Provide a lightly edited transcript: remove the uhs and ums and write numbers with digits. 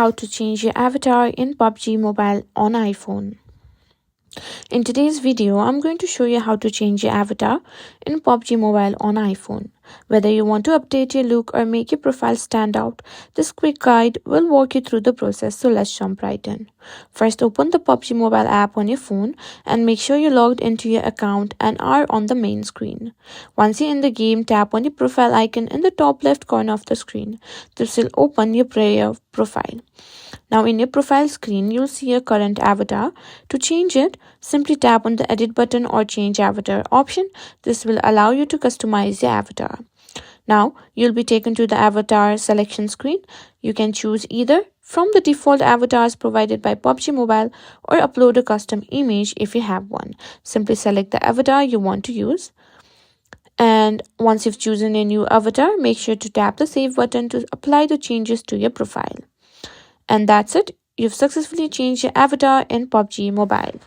how to change your avatar in PUBG Mobile on iPhone. In today's video, I'm going to show you how to change your avatar in PUBG Mobile on iPhone. Whether you want to update your look or make your profile stand out, this quick guide will walk you through the process, so let's jump right in. First, open the PUBG Mobile app on your phone and make sure you're logged into your account and are on the main screen. Once you're in the game, tap on the profile icon in the top left corner of the screen. This will open your player profile. Now in your profile screen, you'll see your current avatar. To change it, simply tap on the edit button or change avatar option. This will allow you to customize your avatar. Now you'll be taken to the avatar selection screen. You can choose either from the default avatars provided by PUBG Mobile or upload a custom image if you have one. Simply select the avatar you want to use. And once you've chosen a new avatar, make sure to tap the save button to apply the changes to your profile. And that's it. You've successfully changed your avatar in PUBG Mobile.